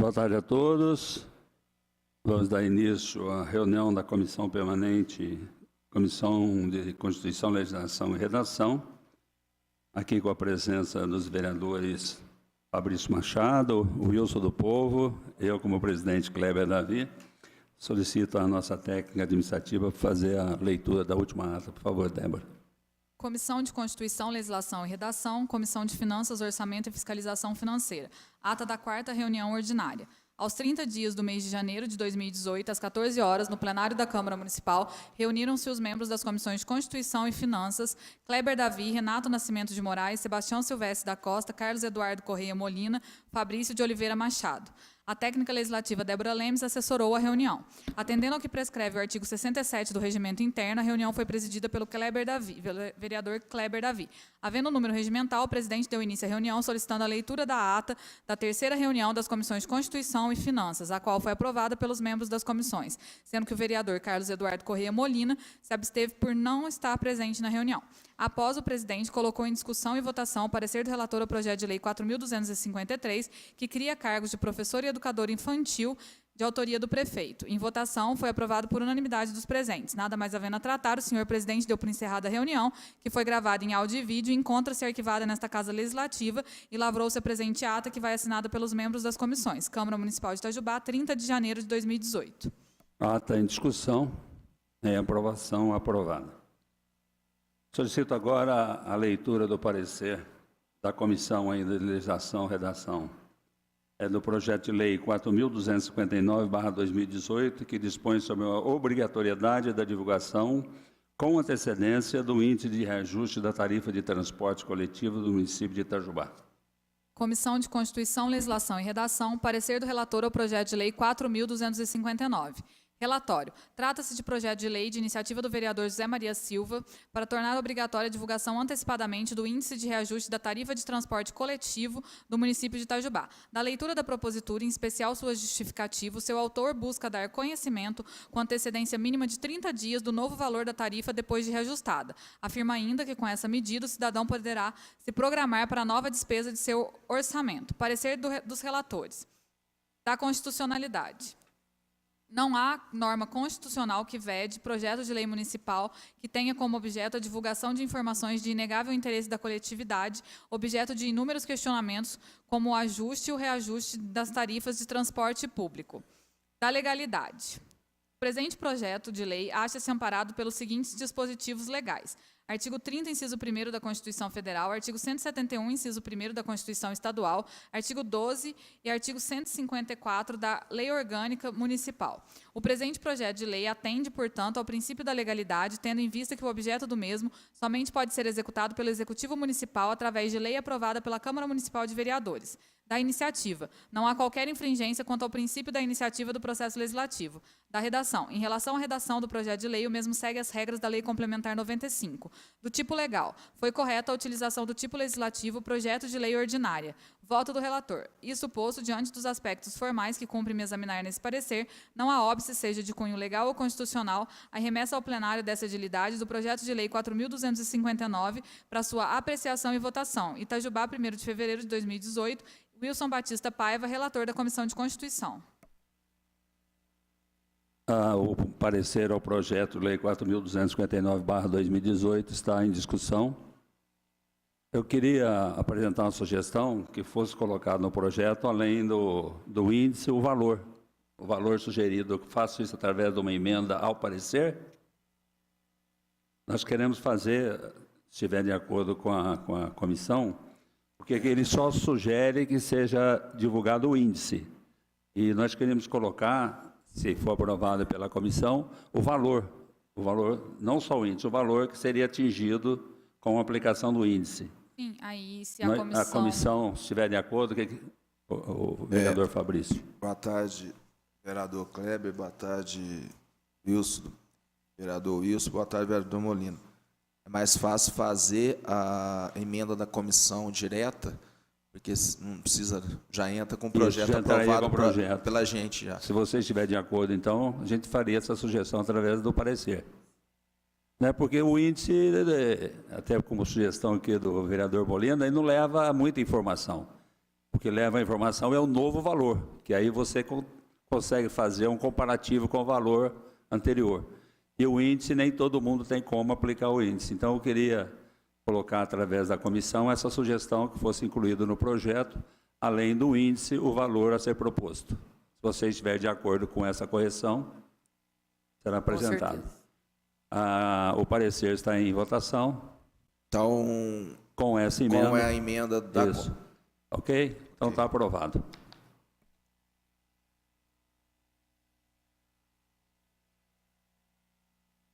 Boa tarde a todos. Vamos dar início à reunião da Comissão Permanente, Comissão de Constituição, Legislação e Redação, aqui com a presença dos vereadores Fabrício Machado, Wilson do Povo, eu como presidente Kleber Davi. Solicito a nossa técnica administrativa para fazer a leitura da última ata. Por favor, Débora. Comissão de Constituição, Legislação e Redação, Comissão de Finanças, Orçamento e Fiscalização Financeira. Ata da 4ª reunião ordinária. Aos 30 dias do mês de janeiro de 2018, às 14 horas, no plenário da Câmara Municipal, reuniram-se os membros das Comissões de Constituição e Finanças, Kleber Davi, Renato Nascimento de Moraes, Sebastião Silvestre da Costa, Carlos Eduardo Correia Molina, Fabrício de Oliveira Machado. A técnica legislativa Débora Lemes assessorou a reunião. Atendendo ao que prescreve o artigo 67 do Regimento Interno, a reunião foi presidida pelo vereador Kleber Davi. Havendo o número regimental, o presidente deu início à reunião solicitando a leitura da ata da 3ª reunião das Comissões de Constituição e Finanças, a qual foi aprovada pelos membros das comissões, sendo que o vereador Carlos Eduardo Correia Molina se absteve por não estar presente na reunião. Após, o presidente colocou em discussão e votação o parecer do relator ao projeto de lei 4.253, que cria cargos de professor e educador infantil de autoria do prefeito. Em votação, foi aprovado por unanimidade dos presentes. Nada mais havendo a tratar, o senhor presidente deu por encerrada a reunião, que foi gravada em áudio e vídeo e encontra-se arquivada nesta Casa Legislativa, e lavrou-se a presente ata, que vai assinada pelos membros das comissões. Câmara Municipal de Itajubá, 30 de janeiro de 2018. Ata em discussão, em aprovação, aprovada. Solicito agora a leitura do parecer da Comissão de Legislação e Redação. É do projeto de lei 4.259/2018, que dispõe sobre a obrigatoriedade da divulgação com antecedência do índice de reajuste da tarifa de transporte coletivo do município de Itajubá. Comissão de Constituição, Legislação e Redação, parecer do relator ao projeto de lei 4.259. Relatório. Trata-se de projeto de lei de iniciativa do vereador José Maria Silva para tornar obrigatória a divulgação antecipadamente do índice de reajuste da tarifa de transporte coletivo do município de Itajubá. Da leitura da propositura, em especial sua justificativa, o seu autor busca dar conhecimento com antecedência mínima de 30 dias do novo valor da tarifa depois de reajustada. Afirma ainda que, com essa medida, o cidadão poderá se programar para a nova despesa de seu orçamento. Parecer dos relatores. Da constitucionalidade. Não há norma constitucional que vede projeto de lei municipal que tenha como objeto a divulgação de informações de inegável interesse da coletividade, objeto de inúmeros questionamentos, como o ajuste e o reajuste das tarifas de transporte público. Da legalidade. O presente projeto de lei acha-se amparado pelos seguintes dispositivos legais. Artigo 30, inciso 1º da Constituição Federal, artigo 171, inciso 1º da Constituição Estadual, artigo 12 e artigo 154 da Lei Orgânica Municipal. O presente projeto de lei atende, portanto, ao princípio da legalidade, tendo em vista que o objeto do mesmo somente pode ser executado pelo Executivo Municipal através de lei aprovada pela Câmara Municipal de Vereadores. Da iniciativa. Não há qualquer infringência quanto ao princípio da iniciativa do processo legislativo. Da redação. Em relação à redação do projeto de lei, o mesmo segue as regras da Lei Complementar 95. Do tipo legal. Foi correta a utilização do tipo legislativo, projeto de lei ordinária. Voto do relator. Isso posto, diante dos aspectos formais que cumpre-me examinar nesse parecer, não há óbice, seja de cunho legal ou constitucional, a remessa ao plenário dessa edilidade do projeto de lei 4.259 para sua apreciação e votação. Itajubá, 1º de fevereiro de 2018, Wilson Batista Paiva, relator da Comissão de Constituição. O parecer ao projeto de lei 4.259/2018 está em discussão. Eu queria apresentar uma sugestão que fosse colocado no projeto, além do índice, o valor sugerido. Eu faço isso através de uma emenda ao parecer. Nós queremos fazer, se estiver de acordo com a comissão, porque ele só sugere que seja divulgado o índice. E nós queremos colocar, se for aprovado pela comissão, o valor, não só o índice, o valor que seria atingido com a aplicação do índice. Sim, aí se a comissão... A comissão, se estiver de acordo, o vereador Fabrício. Boa tarde, vereador Kleber, boa tarde, Wilson, vereador Wilson, boa tarde, vereador Molina. É mais fácil fazer a emenda da comissão direta, porque não precisa, já entra com o projeto aprovado pela gente. Já. Se você estiver de acordo, então, a gente faria essa sugestão através do parecer. Né, porque o índice, até como sugestão aqui do vereador Molina, ele não leva muita informação. O que leva a informação é o novo valor, que aí você consegue fazer um comparativo com o valor anterior. E o índice, nem todo mundo tem como aplicar o índice. Então, eu queria colocar, através da comissão, essa sugestão que fosse incluído no projeto, além do índice, o valor a ser proposto. Se você estiver de acordo com essa correção, será apresentado. O parecer está em votação. Então, Com essa emenda. como é a emenda da... Isso. Ok? Então está aprovado.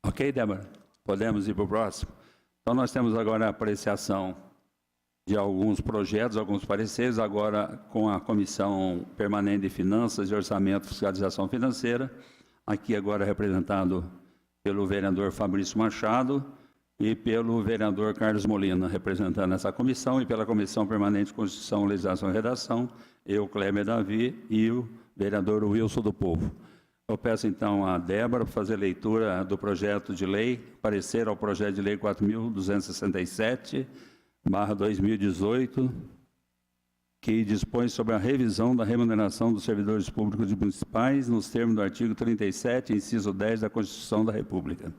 Ok, Débora? Podemos ir para o próximo? Então, nós temos agora a apreciação de alguns projetos, alguns pareceres, agora com a Comissão Permanente de Finanças, de Orçamento e Fiscalização Financeira, aqui agora representado pelo vereador Fabrício Machado e pelo vereador Carlos Molina, representando essa comissão, e pela Comissão Permanente de Constituição, Legislação e Redação, eu, Kleber Davi, e o vereador Wilson do Povo. Eu peço, então, a Débora para fazer leitura do projeto de lei, parecer ao projeto de lei 4.267/2018, que dispõe sobre a revisão da remuneração dos servidores públicos municipais, nos termos do artigo 37, inciso 10 da Constituição da República.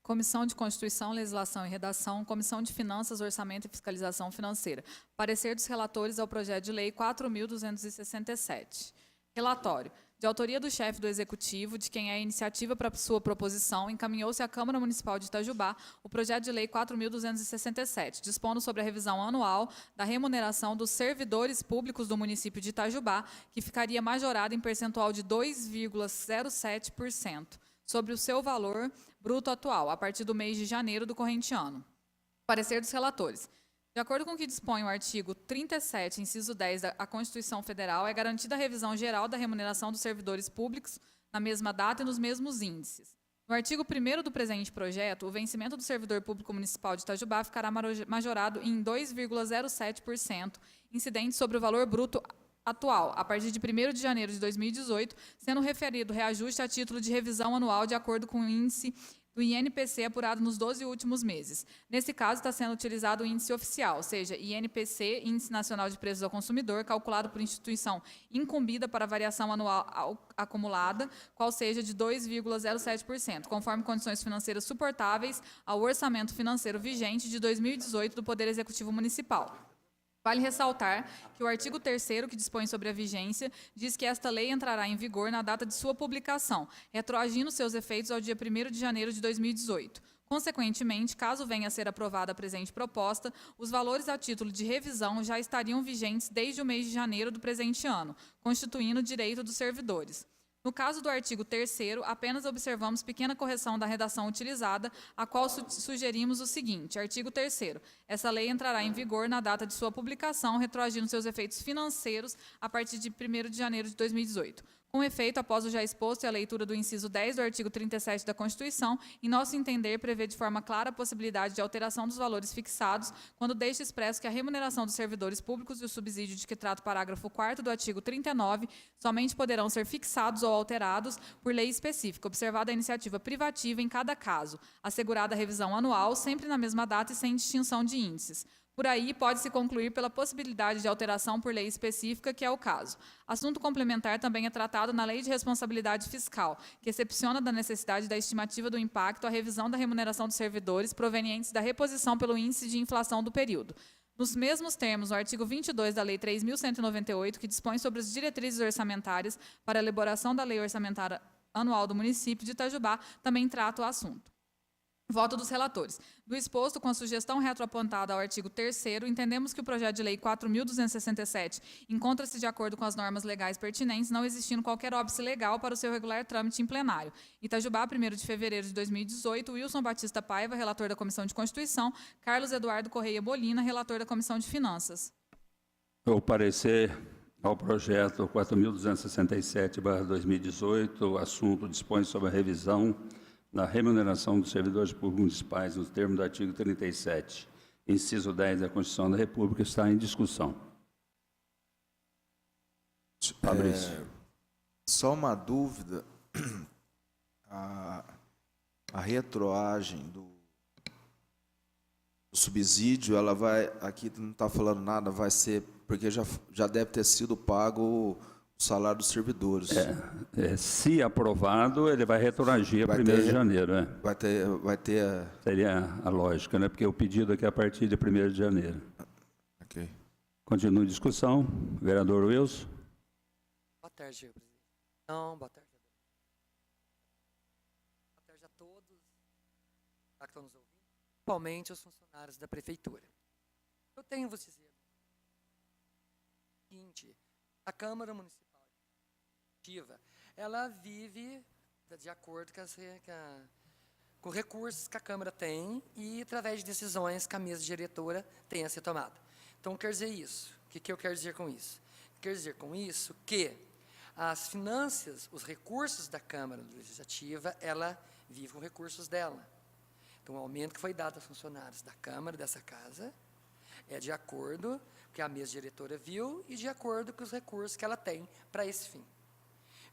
Comissão de Constituição, Legislação e Redação, Comissão de Finanças, Orçamento e Fiscalização Financeira. Parecer dos relatores ao projeto de lei 4.267. Relatório. De autoria do chefe do Executivo, de quem é a iniciativa para sua proposição, encaminhou-se à Câmara Municipal de Itajubá o projeto de lei 4.267, dispondo sobre a revisão anual da remuneração dos servidores públicos do município de Itajubá, que ficaria majorada em percentual de 2,07% sobre o seu valor bruto atual, a partir do mês de janeiro do corrente ano. Parecer dos relatores. De acordo com o que dispõe o artigo 37, inciso 10 da Constituição Federal, é garantida a revisão geral da remuneração dos servidores públicos na mesma data e nos mesmos índices. No artigo 1º do presente projeto, o vencimento do servidor público municipal de Itajubá ficará majorado em 2,07%, incidente sobre o valor bruto atual, a partir de 1º de janeiro de 2018, sendo referido reajuste a título de revisão anual de acordo com o índice do INPC apurado nos 12 últimos meses. Nesse caso, está sendo utilizado o índice oficial, ou seja, INPC, Índice Nacional de Preços ao Consumidor, calculado por instituição incumbida para variação anual acumulada, qual seja de 2,07%, conforme condições financeiras suportáveis ao orçamento financeiro vigente de 2018 do Poder Executivo Municipal. Vale ressaltar que o artigo 3º, que dispõe sobre a vigência, diz que esta lei entrará em vigor na data de sua publicação, retroagindo seus efeitos ao dia 1º de janeiro de 2018. Consequentemente, caso venha a ser aprovada a presente proposta, os valores a título de revisão já estariam vigentes desde o mês de janeiro do presente ano, constituindo direito dos servidores. No caso do artigo 3º, apenas observamos pequena correção da redação utilizada, a qual sugerimos o seguinte: artigo 3º. Essa lei entrará em vigor na data de sua publicação, retroagindo seus efeitos financeiros a partir de 1º de janeiro de 2018. Com efeito, após o já exposto e a leitura do inciso 10 do artigo 37 da Constituição, em nosso entender, prevê de forma clara a possibilidade de alteração dos valores fixados, quando deixa expresso que a remuneração dos servidores públicos e o subsídio de que trata o parágrafo 4º do artigo 39 somente poderão ser fixados ou alterados por lei específica, observada a iniciativa privativa em cada caso, assegurada a revisão anual, sempre na mesma data e sem distinção de índices. Por aí, pode-se concluir pela possibilidade de alteração por lei específica, que é o caso. Assunto complementar também é tratado na Lei de Responsabilidade Fiscal, que excepciona da necessidade da estimativa do impacto à revisão da remuneração dos servidores provenientes da reposição pelo índice de inflação do período. Nos mesmos termos, o artigo 22 da Lei 3.198, que dispõe sobre as diretrizes orçamentárias para a elaboração da Lei Orçamentária Anual do município de Itajubá, também trata o assunto. Voto dos relatores. Do exposto, com a sugestão retroapontada ao artigo 3º, entendemos que o projeto de lei 4.267 encontra-se de acordo com as normas legais pertinentes, não existindo qualquer óbice legal para o seu regular trâmite em plenário. Itajubá, 1º de fevereiro de 2018, Wilson Batista Paiva, relator da Comissão de Constituição, Carlos Eduardo Correia Molina, relator da Comissão de Finanças. O parecer ao projeto 4.267/2018, o assunto dispõe sobre a revisão da remuneração dos servidores públicos municipais, nos termos do artigo 37, inciso 10 da Constituição da República, está em discussão. Fabrício. Só uma dúvida. A retroagem dos o subsídio, ela vai, aqui não está falando nada, vai ser, porque já deve ter sido pago o salário dos servidores. Se aprovado, ele vai retroagir a 1º de janeiro. Vai ter. Seria a lógica, né? Porque o pedido aqui é a partir de 1º de janeiro. Ok. Continua a discussão. Vereador Wilson. Boa tarde, senhor presidente. Não, boa tarde. Boa tarde a todos que estão nos ouvindo, principalmente os funcionários da prefeitura. Eu tenho a vos dizer o seguinte: a Câmara Municipal Executiva, ela vive de acordo com recursos que a Câmara tem e através de decisões que a mesa diretora tenha sido tomada. Então, quer dizer isso. O que eu quero dizer com isso? Quer dizer com isso que as finanças, os recursos da Câmara Legislativa, ela vive com recursos dela. Então, o aumento que foi dado aos funcionários da Câmara, dessa casa, é de acordo com o que a mesa diretora viu e de acordo com os recursos que ela tem para esse fim.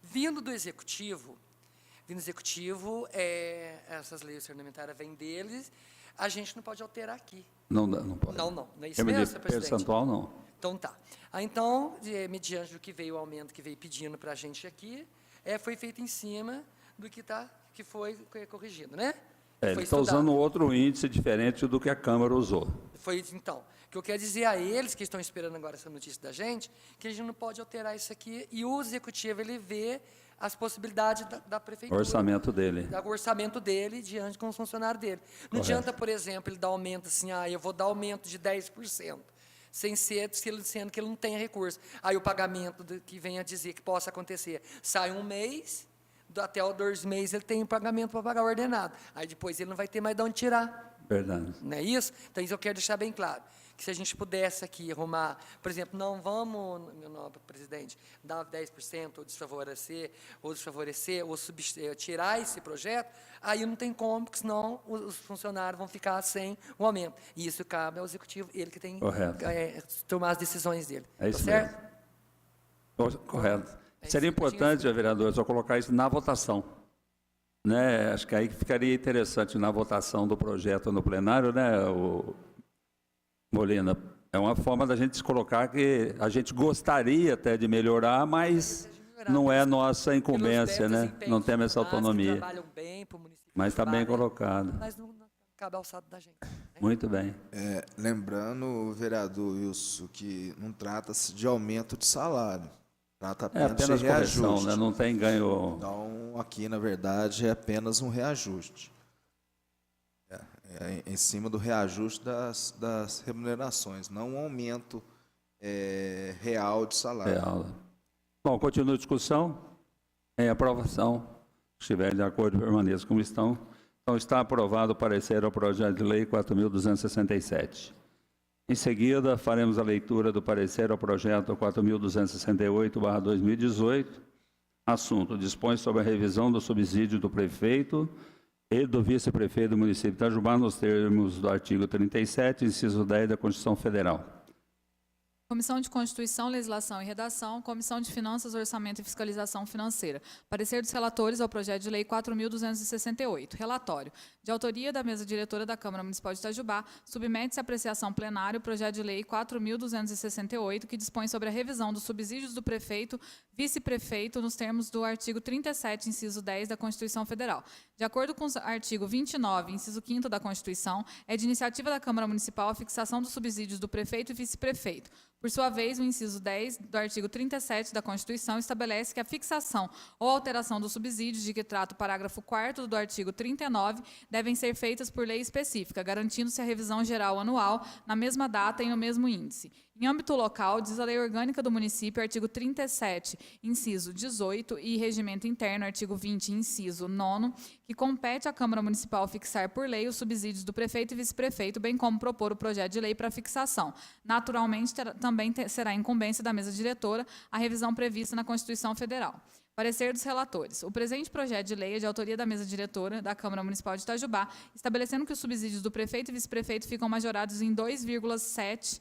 Vindo do Executivo, essas leis orçamentárias vêm deles, a gente não pode alterar aqui. Não pode. Não é isso mesmo, senhor presidente? Percentual, não. Então, tá. Então, mediante do que veio o aumento que veio pedindo para a gente aqui, foi feito em cima do que foi corrigido, né? Ele está usando outro índice diferente do que a Câmara usou. Então, o que eu quero dizer a eles que estão esperando agora essa notícia da gente, que a gente não pode alterar isso aqui, e o Executivo, ele vê as possibilidades da prefeitura. O orçamento dele. O orçamento dele diante com os funcionários dele. Não adianta, por exemplo, ele dar aumento assim, eu vou dar aumento de 10%, sendo que ele não tem recurso. Aí o pagamento que vem a dizer que possa acontecer, sai um mês, até os 2 meses ele tem um pagamento para pagar ordenado. Aí depois ele não vai ter mais de onde tirar. Verdade. Não é isso? Então, isso eu quero deixar bem claro. Que se a gente pudesse aqui arrumar, por exemplo, não vamos, meu nobre presidente, dar 10% ou desfavorecer, ou tirar esse projeto, aí não tem como, porque senão os funcionários vão ficar sem o aumento. E isso cabe ao Executivo, ele que tem que tomar as decisões dele. É isso certo? Mesmo. Correto. Seria importante, vereador, só colocar isso na votação. Né? Acho que aí ficaria interessante na votação do projeto no plenário, né, Molina? É uma forma da gente se colocar que a gente gostaria até de melhorar, mas não é nossa incumbência, né? Não temos essa autonomia. Mas está bem colocado. Mas não cabe alçado da gente. Né? Muito bem. Lembrando, vereador Wilson, que não trata-se de aumento de salário. Trata apenas apenas de correção, reajuste. né? Não tem ganho. Então, aqui, na verdade, é apenas um reajuste. Em cima do reajuste das remunerações, não um aumento real de salário. Real. Bom, continua a discussão. Em aprovação. Se estiver de acordo, permaneça como estão. Então, está aprovado o parecer ao projeto de lei 4.267. Em seguida, faremos a leitura do parecer ao projeto 4.268/2018. Assunto: dispõe sobre a revisão do subsídio do prefeito e do vice-prefeito do município de Itajubá nos termos do artigo 37, inciso 10 da Constituição Federal. Comissão de Constituição, Legislação e Redação, Comissão de Finanças, Orçamento e Fiscalização Financeira. Parecer dos relatores ao projeto de lei 4.268. Relatório. De autoria da mesa diretora da Câmara Municipal de Itajubá, submete-se à apreciação plenária o projeto de lei 4.268, que dispõe sobre a revisão dos subsídios do prefeito, vice-prefeito, nos termos do artigo 37, inciso 10 da Constituição Federal. De acordo com o artigo 29, inciso 5º da Constituição, é de iniciativa da Câmara Municipal a fixação dos subsídios do prefeito e vice-prefeito. Por sua vez, o inciso 10 do artigo 37 da Constituição estabelece que a fixação ou alteração dos subsídios de que trata o parágrafo 4º do artigo 39 devem ser feitas por lei específica, garantindo-se a revisão geral anual na mesma data e no mesmo índice. Em âmbito local, diz a Lei Orgânica do Município, artigo 37, inciso 18, e Regimento Interno, artigo 20, inciso 9, que compete à Câmara Municipal fixar por lei os subsídios do prefeito e vice-prefeito, bem como propor o projeto de lei para fixação. Naturalmente, também será incumbência da mesa diretora a revisão prevista na Constituição Federal. Parecer dos relatores. O presente projeto de lei é de autoria da mesa diretora da Câmara Municipal de Itajubá, estabelecendo que os subsídios do prefeito e vice-prefeito ficam majorados em 2,7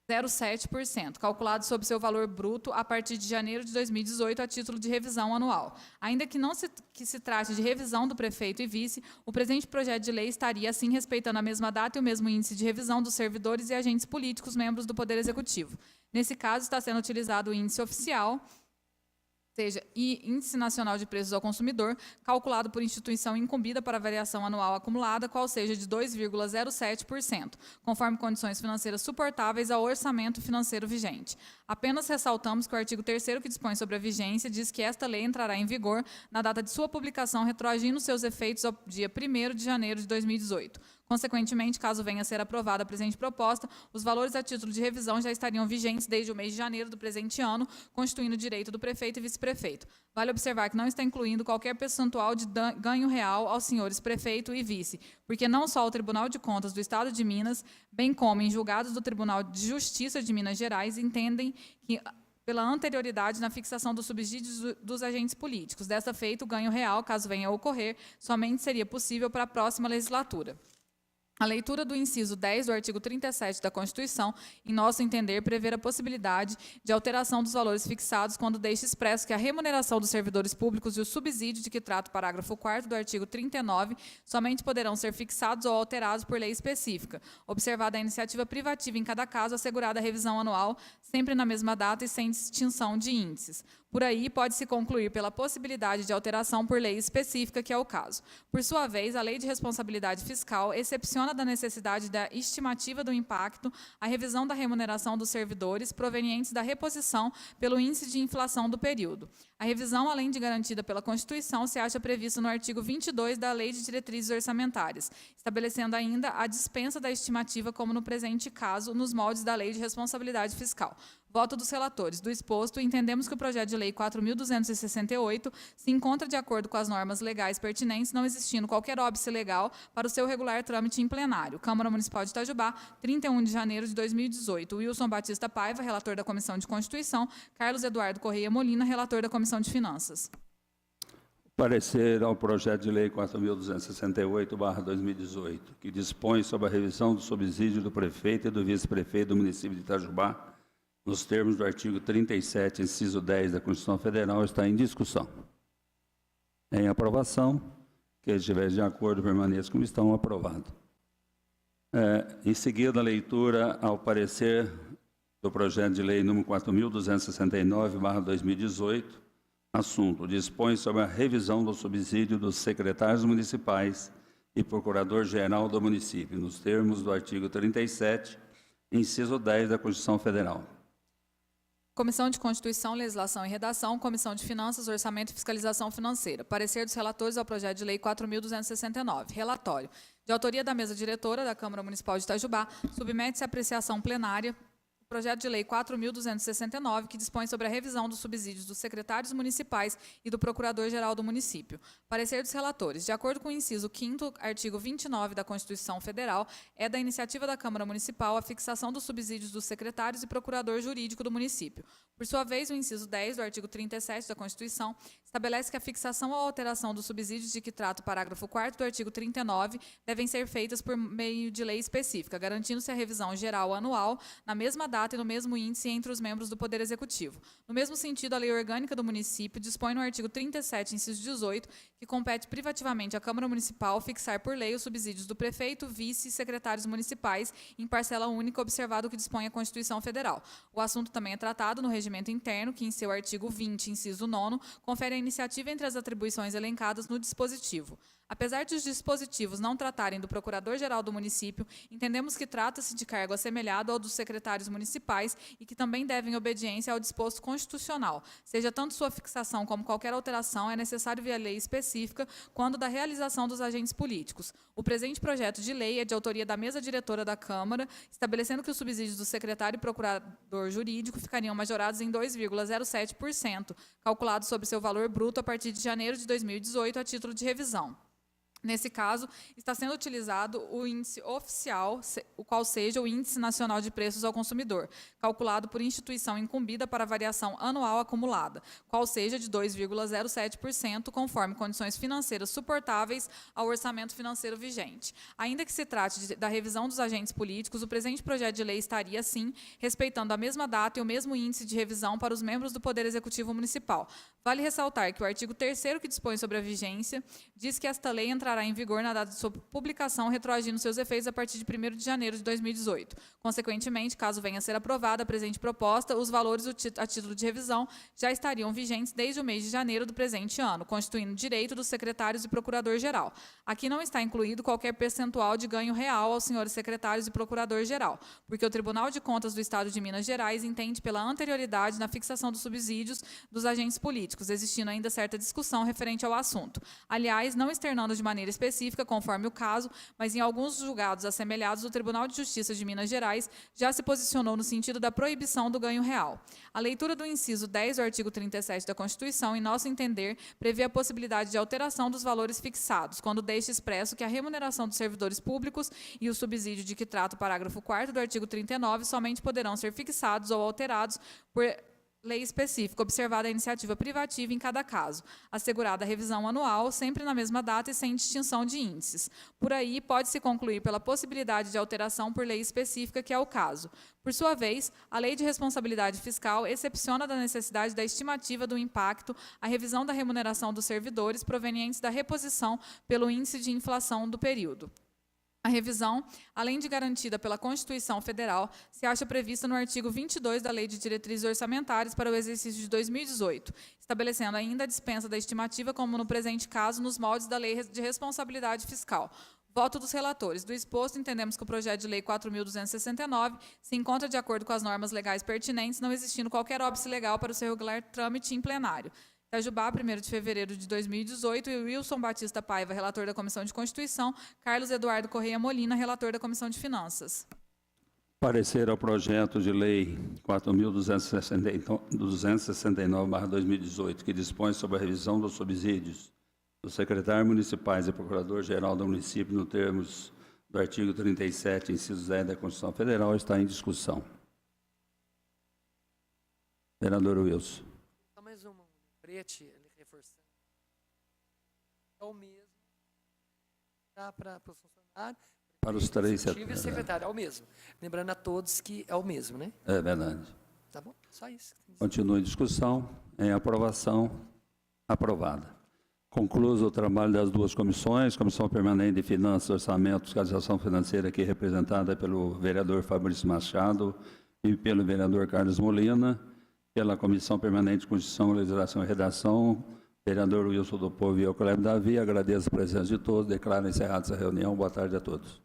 0,07%, calculado sobre seu valor bruto a partir de janeiro de 2018 a título de revisão anual. Ainda que não se trate de revisão do prefeito e vice, o presente projeto de lei estaria, assim, respeitando a mesma data e o mesmo índice de revisão dos servidores e agentes políticos membros do Poder Executivo. Nesse caso, está sendo utilizado o índice oficial, seja, Índice Nacional de Preços ao Consumidor, calculado por instituição incumbida para variação anual acumulada, qual seja de 2,07%, conforme condições financeiras suportáveis ao orçamento financeiro vigente. Apenas ressaltamos que o artigo 3º, que dispõe sobre a vigência, diz que esta lei entrará em vigor na data de sua publicação, retroagindo seus efeitos ao dia 1º de janeiro de 2018. Consequentemente, caso venha a ser aprovada a presente proposta, os valores a título de revisão já estariam vigentes desde o mês de janeiro do presente ano, constituindo direito do prefeito e vice-prefeito. Vale observar que não está incluindo qualquer percentual de ganho real aos senhores prefeito e vice, porque não só o Tribunal de Contas do Estado de Minas, bem como em julgados do Tribunal de Justiça de Minas Gerais, entendem que pela anterioridade na fixação dos subsídios dos agentes políticos. Desta feita, o ganho real, caso venha a ocorrer, somente seria possível para a próxima legislatura. A leitura do inciso 10 do artigo 37 da Constituição, em nosso entender, prevê a possibilidade de alteração dos valores fixados quando deixa expresso que a remuneração dos servidores públicos e o subsídio de que trata o parágrafo 4º do artigo 39 somente poderão ser fixados ou alterados por lei específica, observada a iniciativa privativa em cada caso, assegurada a revisão anual, sempre na mesma data e sem distinção de índices. Por aí, pode-se concluir pela possibilidade de alteração por lei específica, que é o caso. Por sua vez, a Lei de Responsabilidade Fiscal excepciona da necessidade da estimativa do impacto a revisão da remuneração dos servidores provenientes da reposição pelo índice de inflação do período. A revisão, além de garantida pela Constituição, se acha prevista no artigo 22 da Lei de Diretrizes Orçamentárias, estabelecendo ainda a dispensa da estimativa, como no presente caso, nos moldes da Lei de Responsabilidade Fiscal. Voto dos relatores. Do exposto, entendemos que o projeto de lei 4.268 se encontra de acordo com as normas legais pertinentes, não existindo qualquer óbice legal para o seu regular trâmite em plenário. Câmara Municipal de Itajubá, 31 de janeiro de 2018. Wilson Batista Paiva, relator da Comissão de Constituição. Carlos Eduardo Correia Molina, relator da Comissão de Finanças. Parecer ao projeto de lei 4.268/2018, que dispõe sobre a revisão do subsídio do prefeito e do vice-prefeito do município de Itajubá, nos termos do artigo 37, inciso 10 da Constituição Federal, está em discussão. Em aprovação, que estiver de acordo, permaneça como estão, aprovado. Em seguida, a leitura ao parecer do projeto de lei número 4.269/2018, assunto: dispõe sobre a revisão do subsídio dos secretários municipais e procurador-geral do município, nos termos do artigo 37, inciso 10 da Constituição Federal. Comissão de Constituição, Legislação e Redação, Comissão de Finanças, Orçamento e Fiscalização Financeira. Parecer dos relatores ao projeto de lei 4.269. Relatório. De autoria da mesa diretora da Câmara Municipal de Itajubá, submete-se à apreciação plenária o projeto de lei 4.269, que dispõe sobre a revisão dos subsídios dos secretários municipais e do procurador-geral do município. Parecer dos relatores. De acordo com o inciso 5º, artigo 29 da Constituição Federal, é da iniciativa da Câmara Municipal a fixação dos subsídios dos secretários e procurador jurídico do município. Por sua vez, o inciso 10 do artigo 37 da Constituição estabelece que a fixação ou alteração dos subsídios de que trata o parágrafo 4º do artigo 39 devem ser feitas por meio de lei específica, garantindo-se a revisão geral anual na mesma data e no mesmo índice entre os membros do Poder Executivo. No mesmo sentido, a Lei Orgânica do Município dispõe no artigo 37, inciso 18, que compete privativamente à Câmara Municipal fixar por lei os subsídios do prefeito, vice e secretários municipais em parcela única, observado o que dispõe a Constituição Federal. O assunto também é tratado no regimento interno, que em seu artigo 20, inciso 9, confere a iniciativa entre as atribuições elencadas no dispositivo. Apesar de os dispositivos não tratarem do Procurador-Geral do município, entendemos que trata-se de cargo assemelhado ao dos secretários municipais e que também devem obediência ao disposto constitucional. Seja tanto sua fixação como qualquer alteração, é necessário via lei específica quando da realização dos agentes políticos. O presente projeto de lei é de autoria da mesa diretora da Câmara, estabelecendo que os subsídios do secretário e procurador jurídico ficariam majorados em 2,07%, calculados sobre seu valor bruto a partir de janeiro de 2018 a título de revisão. Nesse caso, está sendo utilizado o índice oficial, o qual seja o Índice Nacional de Preços ao Consumidor, calculado por instituição incumbida para variação anual acumulada, qual seja de 2,07%, conforme condições financeiras suportáveis ao orçamento financeiro vigente. Ainda que se trate da revisão dos agentes políticos, o presente projeto de lei estaria, sim, respeitando a mesma data e o mesmo índice de revisão para os membros do Poder Executivo Municipal. Vale ressaltar que o artigo 3º, que dispõe sobre a vigência, diz que esta lei entrará em vigor na data de sua publicação, retroagindo seus efeitos a partir de 1º de janeiro de 2018. Consequentemente, caso venha a ser aprovada a presente proposta, os valores a título de revisão já estariam vigentes desde o mês de janeiro do presente ano, constituindo direito dos secretários e procurador-geral. Aqui não está incluído qualquer percentual de ganho real aos senhores secretários e procurador-geral, porque o Tribunal de Contas do Estado de Minas Gerais entende pela anterioridade na fixação dos subsídios dos agentes políticos, existindo ainda certa discussão referente ao assunto. Aliás, não externando de maneira específica, conforme o caso, mas em alguns julgados assemelhados, o Tribunal de Justiça de Minas Gerais já se posicionou no sentido da proibição do ganho real. A leitura do inciso 10 do artigo 37 da Constituição, em nosso entender, prevê a possibilidade de alteração dos valores fixados, quando deixa expresso que a remuneração dos servidores públicos e o subsídio de que trata o parágrafo 4º do artigo 39 somente poderão ser fixados ou alterados por lei específica, observada a iniciativa privativa em cada caso, assegurada a revisão anual, sempre na mesma data e sem distinção de índices. Por aí, pode-se concluir pela possibilidade de alteração por lei específica, que é o caso. Por sua vez, a Lei de Responsabilidade Fiscal excepciona da necessidade da estimativa do impacto à revisão da remuneração dos servidores provenientes da reposição pelo índice de inflação do período. A revisão, além de garantida pela Constituição Federal, se acha prevista no artigo 22 da Lei de Diretrizes Orçamentárias para o exercício de 2018, estabelecendo ainda a dispensa da estimativa, como no presente caso, nos moldes da Lei de Responsabilidade Fiscal. Voto dos relatores. Do exposto, entendemos que o projeto de lei 4.269 se encontra de acordo com as normas legais pertinentes, não existindo qualquer óbice legal para o seu regular trâmite em plenário. Itajubá, 1º de fevereiro de 2018, e Wilson Batista Paiva, relator da Comissão de Constituição, Carlos Eduardo Correia Molina, relator da Comissão de Finanças. Parecer ao projeto de lei 4.269/2018, que dispõe sobre a revisão dos subsídios dos secretários municipais e procurador-geral do município, nos termos do artigo 37, inciso 10 da Constituição Federal, está em discussão. Vereador Wilson. Só mais uma. Ele reforçando. É o mesmo para os funcionários, Para os três executivo e secretário, é o mesmo. Lembrando a todos que é o mesmo, né? É verdade. Tá bom? Só isso. Continua em discussão. Em aprovação. Aprovada. Concluso o trabalho das duas comissões, Comissão Permanente de Finanças, Orçamento e Fiscalização Financeira, aqui representada pelo vereador Fabrício Machado e pelo vereador Carlos Molina. Pela Comissão Permanente de Constituição, Legislação e Redação, vereador Wilson do Povo e eu, Cléber Davi, agradeço a presença de todos, declaro encerrada essa reunião. Boa tarde a todos.